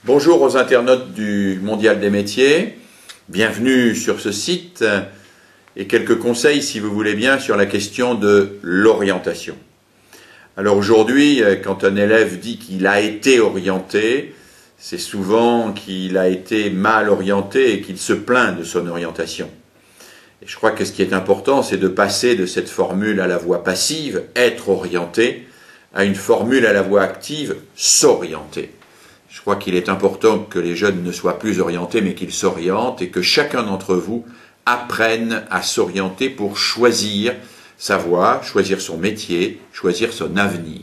Bonjour aux internautes du Mondial des métiers, bienvenue sur ce site et quelques conseils si vous voulez bien sur la question de l'orientation. Alors aujourd'hui, quand un élève dit qu'il a été orienté, c'est souvent qu'il a été mal orienté et qu'il se plaint de son orientation. Et je crois que ce qui est important, c'est de passer de cette formule à la voix passive, être orienté, à une formule à la voix active, s'orienter. Je crois qu'il est important que les jeunes ne soient plus orientés, mais qu'ils s'orientent et que chacun d'entre vous apprenne à s'orienter pour choisir sa voie, choisir son métier, choisir son avenir.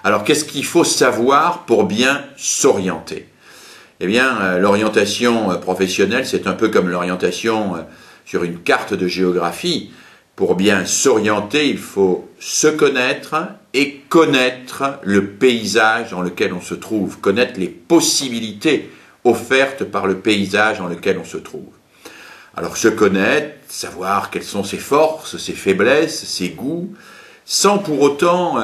Alors, qu'est-ce qu'il faut savoir pour bien s'orienter? Eh bien, l'orientation professionnelle, c'est un peu comme l'orientation sur une carte de géographie. Pour bien s'orienter, il faut se connaître et connaître le paysage dans lequel on se trouve, connaître les possibilités offertes par le paysage dans lequel on se trouve. Alors se connaître, savoir quelles sont ses forces, ses faiblesses, ses goûts, sans pour autant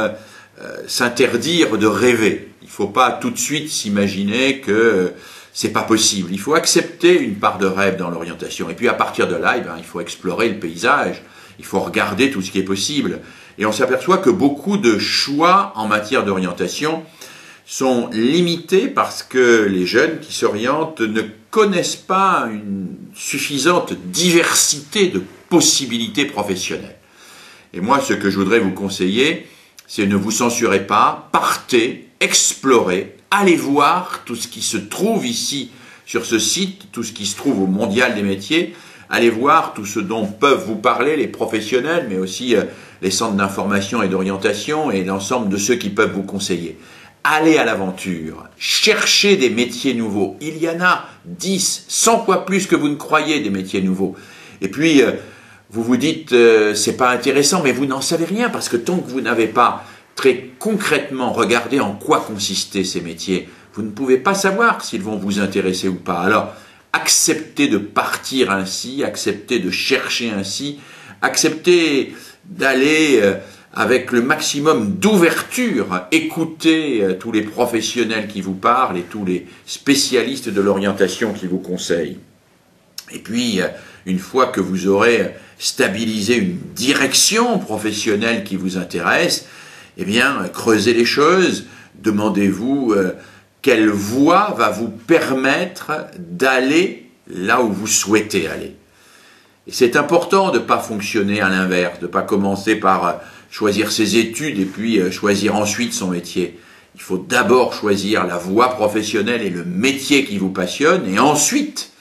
s'interdire de rêver. Il ne faut pas tout de suite s'imaginer que c'est pas possible. Il faut accepter une part de rêve dans l'orientation. Et puis à partir de là, il faut explorer le paysage. Il faut regarder tout ce qui est possible. Et on s'aperçoit que beaucoup de choix en matière d'orientation sont limités parce que les jeunes qui s'orientent ne connaissent pas une suffisante diversité de possibilités professionnelles. Et moi, ce que je voudrais vous conseiller, c'est ne vous censurez pas, partez, explorez, allez voir tout ce qui se trouve ici sur ce site, tout ce qui se trouve au Mondial des métiers. Allez voir tout ce dont peuvent vous parler les professionnels, mais aussi les centres d'information et d'orientation et l'ensemble de ceux qui peuvent vous conseiller. Allez à l'aventure, cherchez des métiers nouveaux. Il y en a 10, 100 fois plus que vous ne croyez des métiers nouveaux. Et puis, vous vous dites, c'est pas intéressant, mais vous n'en savez rien, parce que tant que vous n'avez pas très concrètement regardé en quoi consistaient ces métiers, vous ne pouvez pas savoir s'ils vont vous intéresser ou pas. Alors, acceptez de partir ainsi, acceptez de chercher ainsi, acceptez d'aller avec le maximum d'ouverture, écoutez tous les professionnels qui vous parlent et tous les spécialistes de l'orientation qui vous conseillent. Et puis, une fois que vous aurez stabilisé une direction professionnelle qui vous intéresse, eh bien, creusez les choses, demandez-vous quelle voie va vous permettre d'aller là où vous souhaitez aller. Et c'est important de ne pas fonctionner à l'inverse, de ne pas commencer par choisir ses études et puis choisir ensuite son métier. Il faut d'abord choisir la voie professionnelle et le métier qui vous passionne et ensuite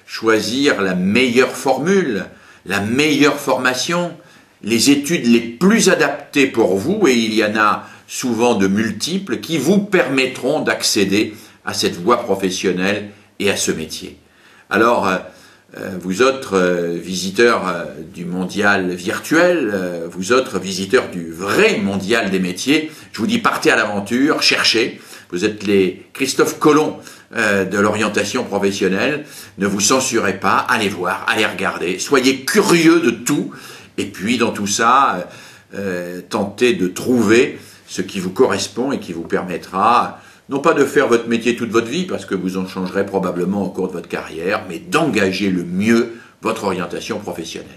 choisir la meilleure formule, la meilleure formation, les études les plus adaptées pour vous, et il y en a souvent de multiples, qui vous permettront d'accéder à cette voie professionnelle et à ce métier. Alors, vous autres visiteurs du mondial virtuel, vous autres visiteurs du vrai mondial des métiers, je vous dis partez à l'aventure, cherchez, vous êtes les Christophe Colomb de l'orientation professionnelle, ne vous censurez pas, allez voir, allez regarder, soyez curieux de tout, et puis dans tout ça, tentez de trouver ce qui vous correspond et qui vous permettra, non pas de faire votre métier toute votre vie, parce que vous en changerez probablement au cours de votre carrière, mais d'engager le mieux votre orientation professionnelle.